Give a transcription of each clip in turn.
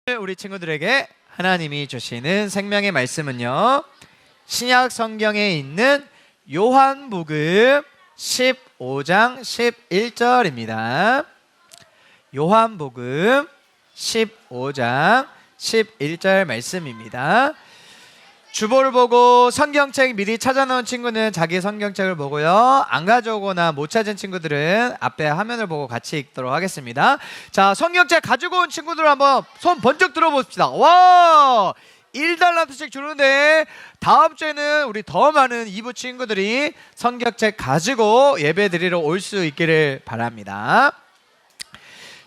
우리 친구들에게 하나님이 주시는 생명의 말씀은요, 신약 성경에 있는 요한복음 15장 11절입니다. 요한복음 15장 11절 말씀입니다. 주보를 보고 성경책 미리 찾아놓은 친구는 자기 성경책을 보고요, 안 가져오거나 못 찾은 친구들은 앞에 화면을 보고 같이 읽도록 하겠습니다. 자, 성경책 가지고 온 친구들 한번 손 번쩍 들어봅시다. 와, 1달란트씩 주는데 다음 주에는 우리 더 많은 2부 친구들이 성경책 가지고 예배 드리러 올 수 있기를 바랍니다.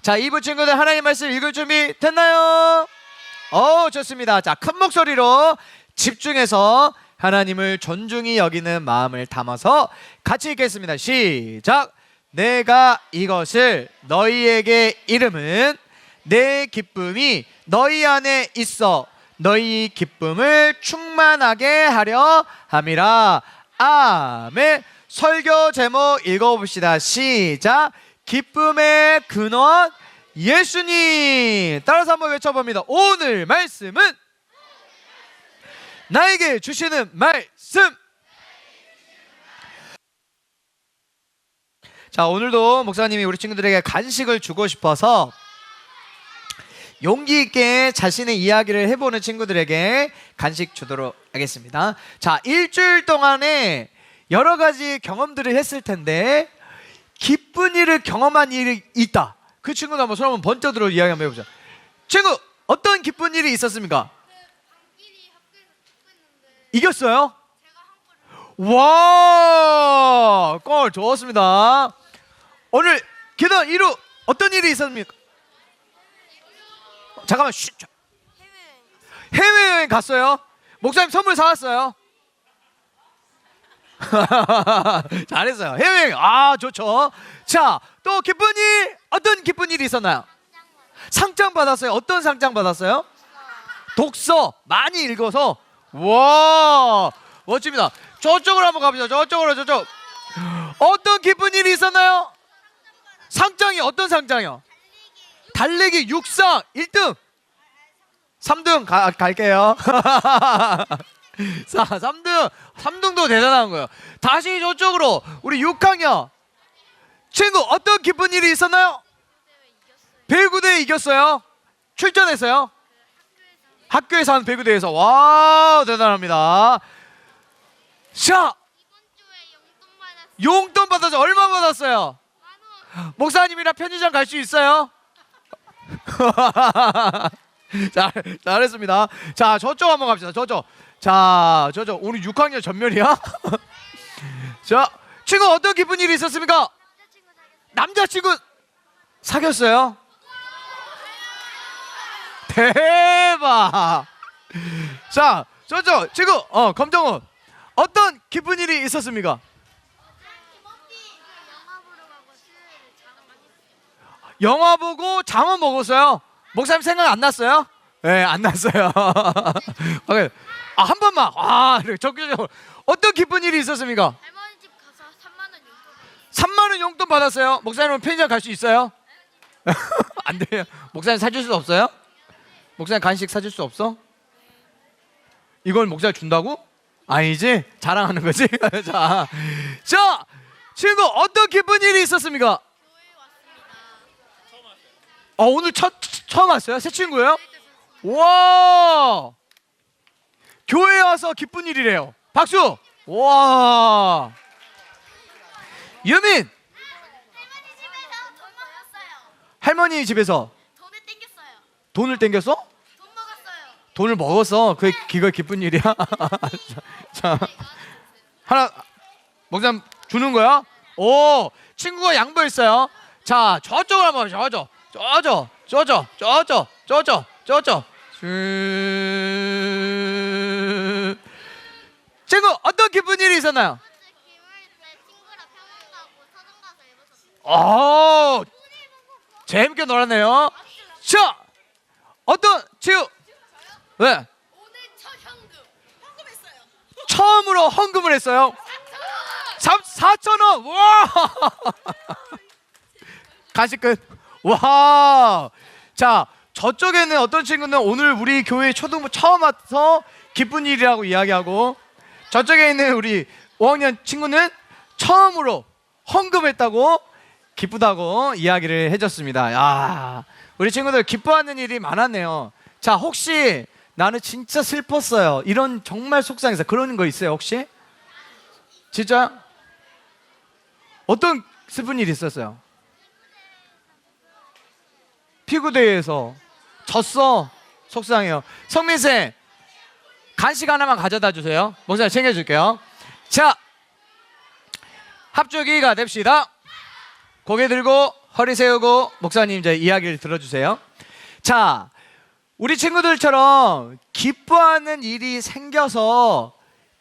자, 2부 친구들 하나님 말씀 읽을 준비 됐나요? 좋습니다. 자, 큰 목소리로 집중해서 하나님을 존중히 여기는 마음을 담아서 같이 읽겠습니다. 시작. 내가 이것을 너희에게 이름은 내 기쁨이 너희 안에 있어 너희 기쁨을 충만하게 하려 함이라. 아멘. 설교 제목 읽어봅시다. 시작. 기쁨의 근원 예수님. 따라서 한번 외쳐봅니다. 오늘 말씀은 나에게 주시는 말씀. 자, 오늘도 목사님이 우리 친구들에게 간식을 주고 싶어서 용기 있게 자신의 이야기를 해보는 친구들에게 간식 주도록 하겠습니다. 자, 일주일 동안에 여러 가지 경험들을 했을 텐데 기쁜 일을 경험한 일이 있다. 그 친구도 한번 손 한번 번쩍 들어 이야기 한번 해보자. 친구, 어떤 기쁜 일이 있었습니까? 이겼어요? 와, 꼴 좋았습니다. 오늘 기도 이루 어떤 일이 있었습니까? 잠깐만, 쉿. 해외여행 갔어요? 목사님 선물 사왔어요? 잘했어요. 해외여행, 좋죠. 자, 또 기쁜 일, 어떤 기쁜 일이 있었나요? 상장 받았어요. 어떤 상장 받았어요? 독서 많이 읽어서. 와, 멋집니다. 저쪽으로 한번 가보죠. 저쪽. 어떤 기쁜 일이 있었나요? 상장이 어떤 상장이요? 달리기 육상 1등 3등 갈게요. 자, 3등도 대단한 거예요. 다시 저쪽으로 우리 6학년 친구, 어떤 기쁜 일이 있었나요? 배구대회 이겼어요. 출전했어요. 학교에서 하는 배구대회에서. 와, 대단합니다. 자, 용돈 받았어요. 얼마 받았어요? 목사님이랑 편의점 갈 수 있어요? 잘했습니다. 자, 저쪽 한번 갑시다. 저쪽. 자, 저쪽. 우리 6학년 전멸이야? 자, 친구, 어떤 기쁜 일이 있었습니까? 남자친구 사귀었어요? 대박. 자, 저쪽 친구, 검정옷, 어떤 기쁜 일이 있었습니까? 영화 보고 장어 먹었어요? 목사님 생각 안 났어요? 네, 안 났어요. 한 번만. 적극적으로. 어떤 기쁜 일이 있었습니까? 할머니 집 가서 3만 원 용돈. 3만 원 용돈 받았어요? 목사님은 편의점 갈 수 있어요? 안 돼요. 목사님 사줄 수 없어요? 목사님 간식 사줄 수 없어? 이걸 목사님 준다고? 아니지? 자랑하는 거지? 자, 친구, 어떤 기쁜 일이 있었습니까? 오늘 처음 왔어요? 새 친구예요? 와, 교회에 와서 기쁜 일이래요. 박수. 와, 유민, 할머니 집에서 돈을 땡겼어요. 돈을 땡겼어? 돈 먹었어요. 돈을 먹었어. 그거 기쁜 일이야. 자, 하나 목사님 주는 거야? 오, 친구가 양보했어요. 자, 저쪽으로 한번. 저쪽. 친구, 어떤 기쁜 일이 있었나요? 어제 기물 때 친구랑 평양 가고 서점 가서 예뻐서 재밌게 놀았네요. 자, 어떤 친구? 왜? 오늘 첫 헌금했어요. 처음으로 헌금을 했어요. 4,000원. 와. 간식 끝. 와. 자, 저쪽에는 어떤 친구는 오늘 우리 교회 초등부 처음 와서 기쁜 일이라고 이야기하고, 저쪽에 있는 우리 5학년 친구는 처음으로 헌금했다고 기쁘다고 이야기를 해줬습니다. 야, 우리 친구들 기뻐하는 일이 많았네요. 자, 혹시 나는 진짜 슬펐어요, 이런 정말 속상해서 그런 거 있어요 혹시? 진짜? 어떤 슬픈 일이 있었어요? 피구대회에서 졌어. 속상해요. 성민쌤, 간식 하나만 가져다 주세요. 목사님 챙겨줄게요. 자, 합주기가 됩시다. 고개 들고 허리 세우고 목사님 이제 이야기를 들어주세요. 자, 우리 친구들처럼 기뻐하는 일이 생겨서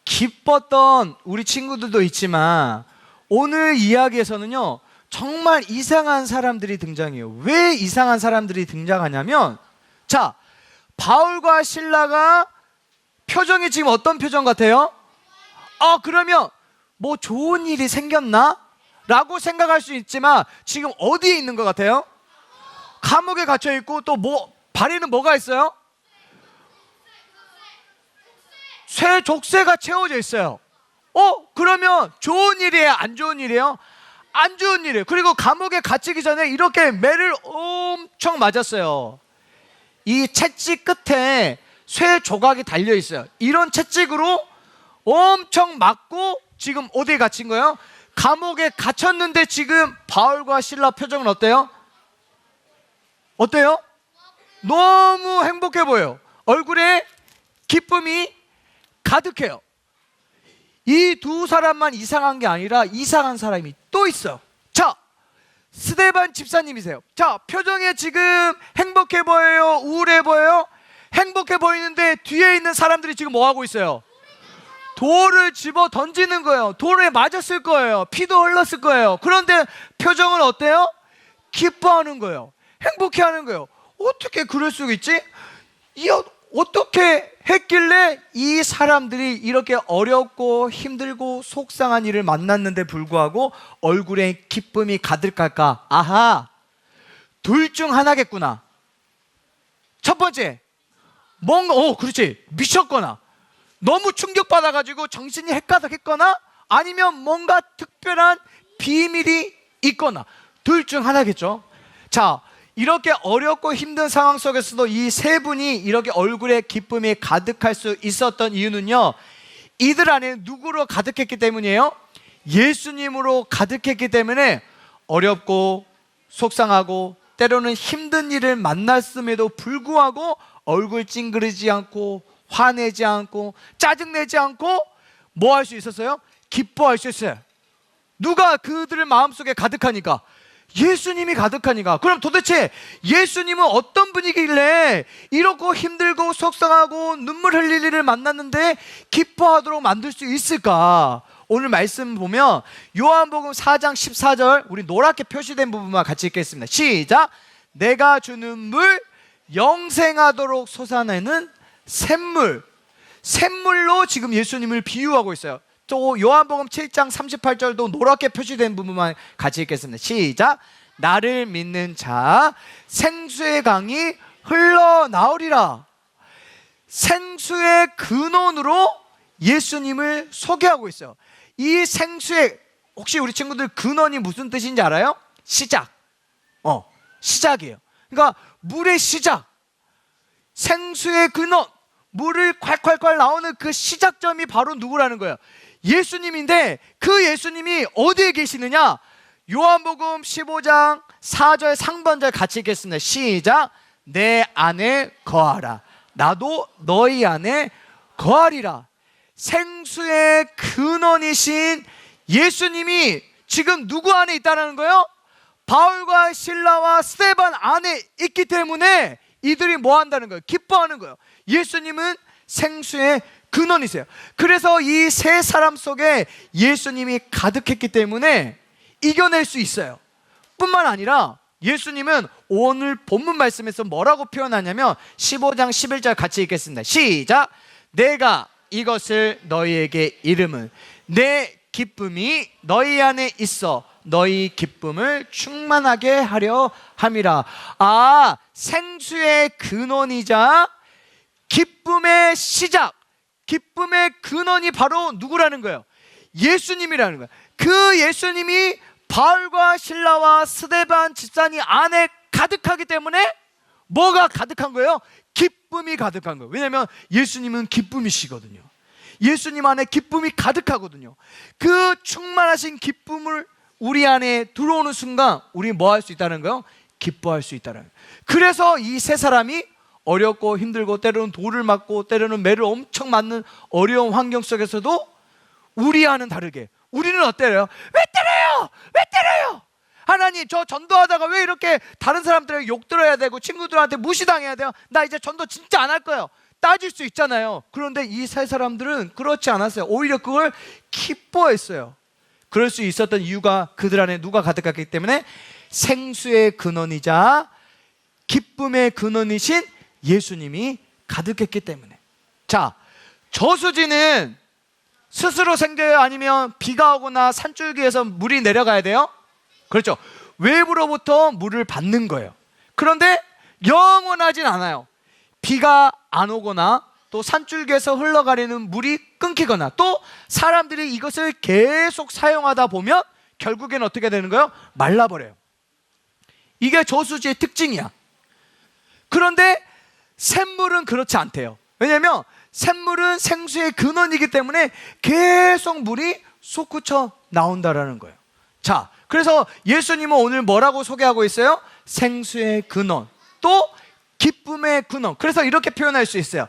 기뻤던 우리 친구들도 있지만, 오늘 이야기에서는요 정말 이상한 사람들이 등장해요. 왜 이상한 사람들이 등장하냐면, 자, 바울과 실라가 표정이 지금 어떤 표정 같아요? 그러면 뭐 좋은 일이 생겼나? 라고 생각할 수 있지만, 지금 어디에 있는 것 같아요? 감옥에 갇혀 있고, 또 뭐 발에는 뭐가 있어요? 쇠 족쇄가 채워져 있어요. 그러면 좋은 일이에요, 안 좋은 일이에요? 안 좋은 일이에요. 그리고 감옥에 갇히기 전에 이렇게 매를 엄청 맞았어요. 이 채찍 끝에 쇠 조각이 달려 있어요. 이런 채찍으로 엄청 맞고 지금 어디에 갇힌 거예요? 감옥에 갇혔는데 지금 바울과 실라 표정은 어때요? 어때요? 너무 행복해 보여요. 얼굴에 기쁨이 가득해요. 이 두 사람만 이상한 게 아니라 이상한 사람이 또 있어요. 자, 스데반 집사님이세요. 자, 표정에 지금 행복해 보여요, 우울해 보여요? 행복해 보이는데 뒤에 있는 사람들이 지금 뭐 하고 있어요? 돌을 집어 던지는 거예요. 돌에 맞았을 거예요. 피도 흘렀을 거예요. 그런데 표정은 어때요? 기뻐하는 거예요. 행복해하는 거예요. 어떻게 그럴 수 있지? 어떻게 했길래 이 사람들이 이렇게 어렵고 힘들고 속상한 일을 만났는데 불구하고 얼굴에 기쁨이 가득할까? 아하, 둘 중 하나겠구나. 첫 번째, 뭔가 그렇지, 미쳤거나 너무 충격받아가지고 정신이 헷가닥했거나, 아니면 뭔가 특별한 비밀이 있거나, 둘 중 하나겠죠. 자, 이렇게 어렵고 힘든 상황 속에서도 이 세 분이 이렇게 얼굴에 기쁨이 가득할 수 있었던 이유는요, 이들 안에 누구로 가득했기 때문이에요? 예수님으로 가득했기 때문에 어렵고 속상하고 때로는 힘든 일을 만났음에도 불구하고 얼굴 찡그리지 않고 화내지 않고 짜증내지 않고 뭐 할 수 있었어요? 기뻐할 수 있어요. 누가 그들의 마음속에 가득하니까? 예수님이 가득하니까. 그럼 도대체 예수님은 어떤 분이길래 이렇고 힘들고 속상하고 눈물 흘릴 일을 만났는데 기뻐하도록 만들 수 있을까? 오늘 말씀 보면 요한복음 4장 14절, 우리 노랗게 표시된 부분만 같이 읽겠습니다. 시작. 내가 주는 물 영생하도록 솟아내는 샘물. 샘물로 지금 예수님을 비유하고 있어요. 또 요한복음 7장 38절도 노랗게 표시된 부분만 같이 읽겠습니다. 시작. 나를 믿는 자 생수의 강이 흘러나오리라. 생수의 근원으로 예수님을 소개하고 있어요. 이 생수의, 혹시 우리 친구들 근원이 무슨 뜻인지 알아요? 시작. 시작이에요. 그러니까 물의 시작, 생수의 근원, 물을 콸콸콸 나오는 그 시작점이 바로 누구라는 거예요? 예수님인데, 그 예수님이 어디에 계시느냐? 요한복음 15장 4절 상반절 같이 읽겠습니다. 시작. 내 안에 거하라. 나도 너희 안에 거하리라. 생수의 근원이신 예수님이 지금 누구 안에 있다는 거예요? 바울과 실라와 스데반 안에 있기 때문에 이들이 뭐 한다는 거예요? 기뻐하는 거예요. 예수님은 생수의 근원이세요. 그래서 이 세 사람 속에 예수님이 가득했기 때문에 이겨낼 수 있어요. 뿐만 아니라 예수님은 오늘 본문 말씀에서 뭐라고 표현하냐면 15장 11절 같이 읽겠습니다. 시작. 내가 이것을 너희에게 이름은 내 기쁨이 너희 안에 있어 너희 기쁨을 충만하게 하려 함이라. 생수의 근원이자 기쁨의 시작, 기쁨의 근원이 바로 누구라는 거예요? 예수님이라는 거예요. 그 예수님이 바울과 실라와 스데반 집사님 안에 가득하기 때문에 뭐가 가득한 거예요? 기쁨이 가득한 거예요. 왜냐하면 예수님은 기쁨이시거든요. 예수님 안에 기쁨이 가득하거든요. 그 충만하신 기쁨을 우리 안에 들어오는 순간 우리 뭐 할 수 있다는 거예요? 기뻐할 수 있다는 거예요. 그래서 이 세 사람이 어렵고 힘들고 때로는 돌을 맞고 때로는 매를 엄청 맞는 어려운 환경 속에서도 우리와는 다르게, 우리는 어때요? 왜 때려요? 왜 때려요? 하나님, 저 전도하다가 왜 이렇게 다른 사람들에게 욕 들어야 되고 친구들한테 무시당해야 돼요? 나 이제 전도 진짜 안 할 거예요. 따질 수 있잖아요. 그런데 이 세 사람들은 그렇지 않았어요. 오히려 그걸 기뻐했어요. 그럴 수 있었던 이유가 그들 안에 누가 가득했기 때문에 생수의 근원이자 기쁨의 근원이신 예수님이 가득했기 때문에. 자, 저수지는 스스로 생겨요? 아니면 비가 오거나 산줄기에서 물이 내려가야 돼요? 그렇죠. 외부로부터 물을 받는 거예요. 그런데 영원하진 않아요. 비가 안 오거나 또 산줄기에서 흘러가려는 물이 끊기거나 또 사람들이 이것을 계속 사용하다 보면 결국엔 어떻게 되는 거예요? 말라버려요. 이게 저수지의 특징이야. 그런데 샘물은 그렇지 않대요. 왜냐하면 샘물은 생수의 근원이기 때문에 계속 물이 솟구쳐 나온다라는 거예요. 자, 그래서 예수님은 오늘 뭐라고 소개하고 있어요? 생수의 근원, 또 기쁨의 근원. 그래서 이렇게 표현할 수 있어요.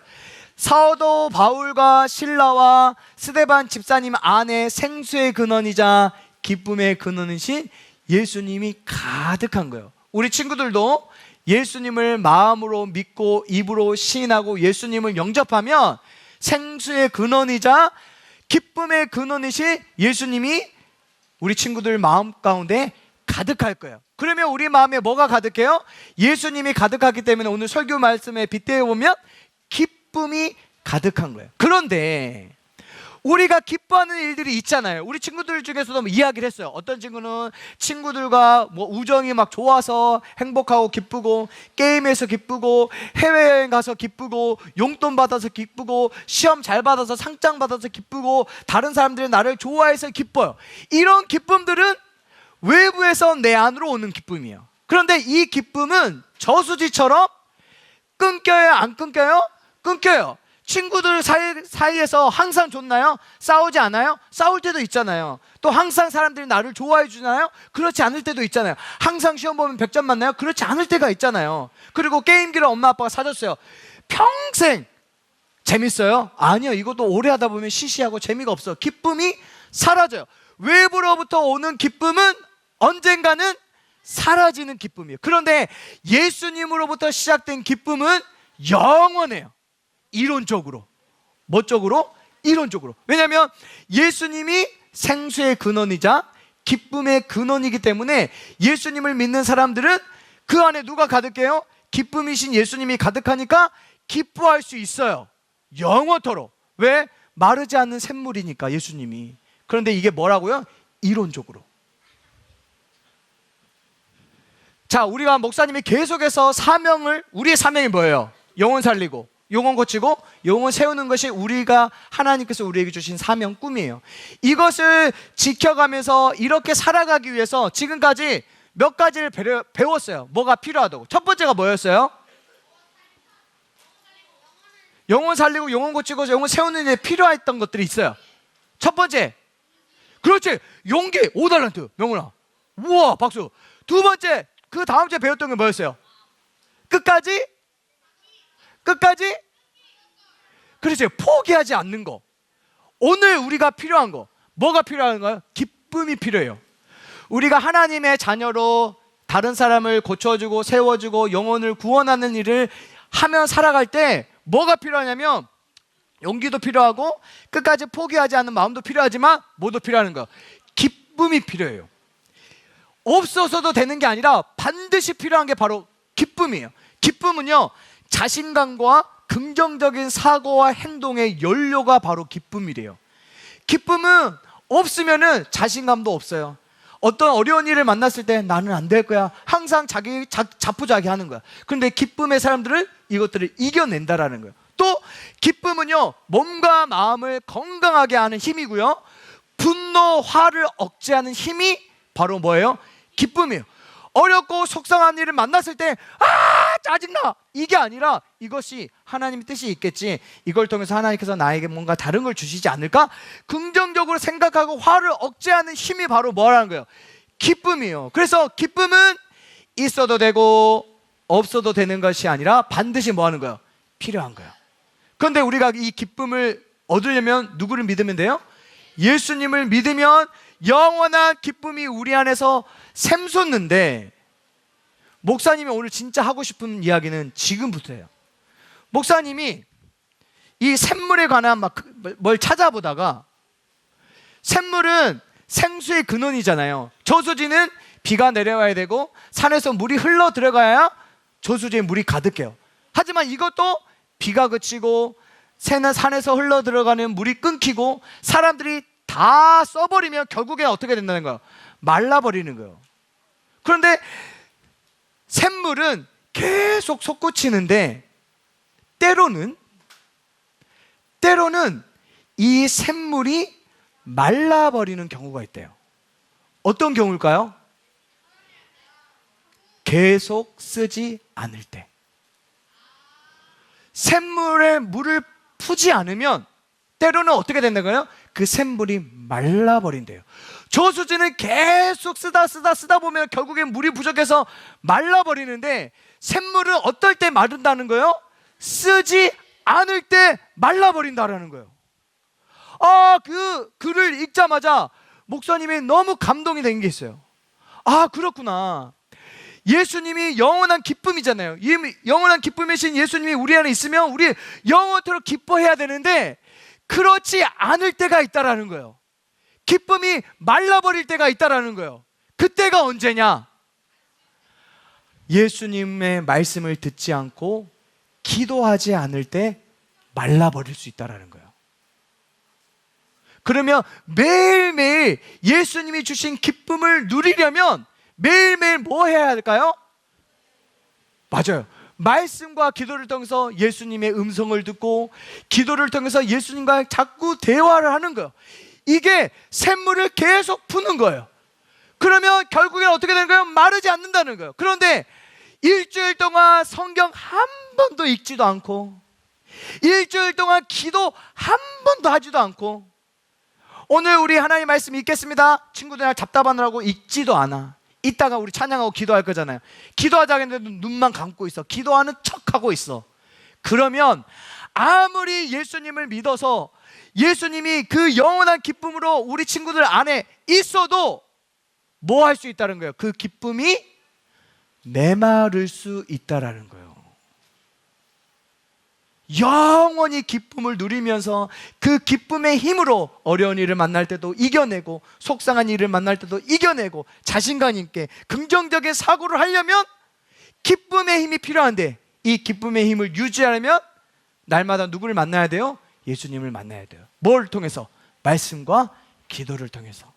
사도 바울과 실라와 스데반 집사님 안에 생수의 근원이자 기쁨의 근원이신 예수님이 가득한 거예요. 우리 친구들도 예수님을 마음으로 믿고 입으로 시인하고 예수님을 영접하면 생수의 근원이자 기쁨의 근원이신 예수님이 우리 친구들 마음 가운데 가득할 거예요. 그러면 우리 마음에 뭐가 가득해요? 예수님이 가득하기 때문에 오늘 설교 말씀에 빗대어 보면 기쁨이 가득한 거예요. 그런데 우리가 기뻐하는 일들이 있잖아요. 우리 친구들 중에서도 이야기를 했어요. 어떤 친구는 친구들과 우정이 막 좋아서 행복하고 기쁘고, 게임에서 기쁘고, 해외여행 가서 기쁘고, 용돈 받아서 기쁘고, 시험 잘 받아서 상장 받아서 기쁘고, 다른 사람들이 나를 좋아해서 기뻐요. 이런 기쁨들은 외부에서 내 안으로 오는 기쁨이에요. 그런데 이 기쁨은 저수지처럼 끊겨요? 안 끊겨요? 끊겨요. 친구들 사이에서 항상 좋나요? 싸우지 않아요? 싸울 때도 있잖아요. 또 항상 사람들이 나를 좋아해 주나요? 그렇지 않을 때도 있잖아요. 항상 시험 보면 100점 맞나요? 그렇지 않을 때가 있잖아요. 그리고 게임기를 엄마 아빠가 사줬어요. 평생 재밌어요? 아니요. 이것도 오래 하다 보면 시시하고 재미가 없어. 기쁨이 사라져요. 외부로부터 오는 기쁨은 언젠가는 사라지는 기쁨이에요. 그런데 예수님으로부터 시작된 기쁨은 영원해요. 이론적으로. 뭐적으로? 이론적으로. 왜냐하면 예수님이 생수의 근원이자 기쁨의 근원이기 때문에 예수님을 믿는 사람들은 그 안에 누가 가득해요? 기쁨이신 예수님이 가득하니까 기뻐할 수 있어요. 영원토록. 왜? 마르지 않는 샘물이니까 예수님이. 그런데 이게 뭐라고요? 이론적으로. 자, 우리가 목사님이 계속해서 우리의 사명이 뭐예요? 영혼 살리고 영혼 고치고 영혼 세우는 것이 우리가 하나님께서 우리에게 주신 사명 꿈이에요. 이것을 지켜가면서 이렇게 살아가기 위해서 지금까지 몇 가지를 배웠어요. 뭐가 필요하다고. 첫 번째가 뭐였어요? 영혼 살리고 영혼 고치고 영혼 세우는 데 필요했던 것들이 있어요. 첫 번째, 그렇지, 용기. 5달란트. 명훈아, 우와, 박수. 두 번째, 그 다음 주에 배웠던 게 뭐였어요? 끝까지, 그렇지, 포기하지 않는 거. 오늘 우리가 필요한 거, 뭐가 필요한가요? 기쁨이 필요해요. 우리가 하나님의 자녀로 다른 사람을 고쳐주고 세워주고 영혼을 구원하는 일을 하며 살아갈 때 뭐가 필요하냐면 용기도 필요하고 끝까지 포기하지 않는 마음도 필요하지만 뭐도 필요한 거예요? 기쁨이 필요해요. 없어서도 되는 게 아니라 반드시 필요한 게 바로 기쁨이에요. 기쁨은요, 자신감과 긍정적인 사고와 행동의 연료가 바로 기쁨이래요. 기쁨은 없으면은 자신감도 없어요. 어떤 어려운 일을 만났을 때 나는 안 될 거야. 항상 자기 자포자기 하는 거야. 그런데 기쁨의 사람들은 이것들을 이겨낸다라는 거예요. 또 기쁨은요, 몸과 마음을 건강하게 하는 힘이고요. 분노, 화를 억제하는 힘이 바로 뭐예요? 기쁨이에요. 어렵고 속상한 일을 만났을 때 짜증나! 이게 아니라 이것이 하나님의 뜻이 있겠지, 이걸 통해서 하나님께서 나에게 뭔가 다른 걸 주시지 않을까? 긍정적으로 생각하고 화를 억제하는 힘이 바로 뭐라는 거예요? 기쁨이에요. 그래서 기쁨은 있어도 되고 없어도 되는 것이 아니라 반드시 뭐 하는 거예요? 필요한 거예요. 그런데 우리가 이 기쁨을 얻으려면 누구를 믿으면 돼요? 예수님을 믿으면 영원한 기쁨이 우리 안에서 샘솟는데, 목사님이 오늘 진짜 하고 싶은 이야기는 지금부터예요. 목사님이 이 샘물에 관한 뭘 찾아보다가, 샘물은 생수의 근원이잖아요. 저수지는 비가 내려와야 되고 산에서 물이 흘러 들어가야 저수지에 물이 가득해요. 하지만 이것도 비가 그치고 산에서 흘러 들어가는 물이 끊기고 사람들이 다 써버리면 결국에 어떻게 된다는 거예요? 말라버리는 거예요. 그런데 샘물은 계속 솟구치는데 때로는 이 샘물이 말라버리는 경우가 있대요. 어떤 경우일까요? 계속 쓰지 않을 때. 샘물에 물을 푸지 않으면 때로는 어떻게 된다고요? 그 샘물이 말라버린대요. 저수지는 계속 쓰다 보면 결국엔 물이 부족해서 말라버리는데, 샘물은 어떨 때 마른다는 거예요? 쓰지 않을 때 말라버린다라는 거예요. 그 글을 읽자마자 목사님이 너무 감동이 된 게 있어요. 그렇구나. 예수님이 영원한 기쁨이잖아요. 영원한 기쁨이신 예수님이 우리 안에 있으면 우리 영원토록 기뻐해야 되는데 그렇지 않을 때가 있다라는 거예요. 기쁨이 말라버릴 때가 있다라는 거예요. 그때가 언제냐? 예수님의 말씀을 듣지 않고 기도하지 않을 때 말라버릴 수 있다라는 거예요. 그러면 매일매일 예수님이 주신 기쁨을 누리려면 매일매일 뭐 해야 할까요? 맞아요. 말씀과 기도를 통해서 예수님의 음성을 듣고 기도를 통해서 예수님과 자꾸 대화를 하는 거예요. 이게 샘물을 계속 푸는 거예요. 그러면 결국엔 어떻게 되는 거예요? 마르지 않는다는 거예요. 그런데 일주일 동안 성경 한 번도 읽지도 않고 일주일 동안 기도 한 번도 하지도 않고 오늘 우리 하나님 말씀 읽겠습니다. 친구들이랑 답답하느라고 읽지도 않아. 이따가 우리 찬양하고 기도할 거잖아요. 기도하자 했는데 눈만 감고 있어. 기도하는 척하고 있어. 그러면 아무리 예수님을 믿어서 예수님이 그 영원한 기쁨으로 우리 친구들 안에 있어도 뭐 할 수 있다는 거예요? 그 기쁨이 메마를 수 있다라는 거예요. 영원히 기쁨을 누리면서 그 기쁨의 힘으로 어려운 일을 만날 때도 이겨내고 속상한 일을 만날 때도 이겨내고 자신감 있게 긍정적인 사고를 하려면 기쁨의 힘이 필요한데, 이 기쁨의 힘을 유지하려면 날마다 누구를 만나야 돼요? 예수님을 만나야 돼요. 뭘 통해서? 말씀과 기도를 통해서.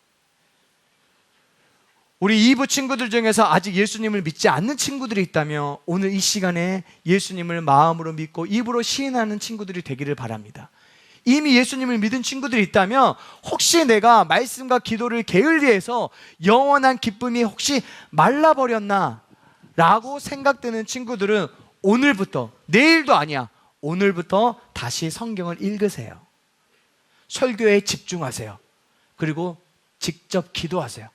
우리 2부 친구들 중에서 아직 예수님을 믿지 않는 친구들이 있다면 오늘 이 시간에 예수님을 마음으로 믿고 입으로 시인하는 친구들이 되기를 바랍니다. 이미 예수님을 믿은 친구들이 있다면 혹시 내가 말씀과 기도를 게을리해서 영원한 기쁨이 혹시 말라버렸나 라고 생각되는 친구들은 오늘부터, 내일도 아니야, 오늘부터 다시 성경을 읽으세요. 설교에 집중하세요. 그리고 직접 기도하세요.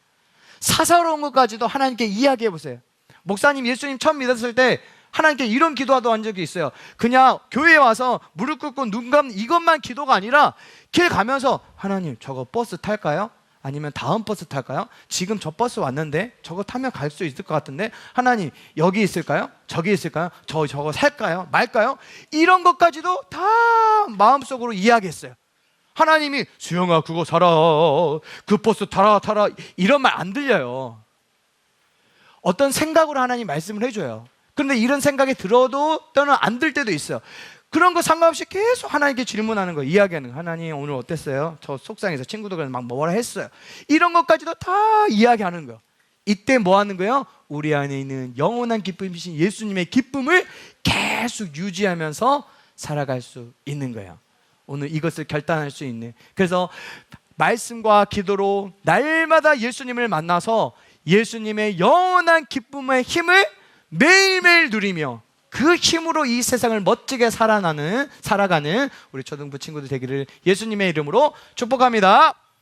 사사로운 것까지도 하나님께 이야기해 보세요. 목사님, 예수님 처음 믿었을 때 하나님께 이런 기도도 한 적이 있어요. 그냥 교회에 와서 무릎 꿇고 눈 감는 이것만 기도가 아니라 길 가면서 하나님, 저거 버스 탈까요? 아니면 다음 버스 탈까요? 지금 저 버스 왔는데 저거 타면 갈 수 있을 것 같은데 하나님, 여기 있을까요? 저기 있을까요? 저거 살까요? 말까요? 이런 것까지도 다 마음속으로 이야기했어요. 하나님이 수영아 그거 사라, 그 버스 타라 이런 말 안 들려요. 어떤 생각으로 하나님 말씀을 해줘요. 그런데 이런 생각이 들어도 또는 안 들 때도 있어요. 그런 거 상관없이 계속 하나님께 질문하는 거예요. 이야기하는 거예요. 하나님 오늘 어땠어요? 저 속상해서 친구들과 막 뭐라 했어요. 이런 것까지도 다 이야기하는 거예요. 이때 뭐 하는 거예요? 우리 안에 있는 영원한 기쁨이신 예수님의 기쁨을 계속 유지하면서 살아갈 수 있는 거예요. 오늘 이것을 결단할 수 있는, 그래서 말씀과 기도로 날마다 예수님을 만나서 예수님의 영원한 기쁨의 힘을 매일매일 누리며 그 힘으로 이 세상을 멋지게 살아가는 우리 초등부 친구들 되기를 예수님의 이름으로 축복합니다.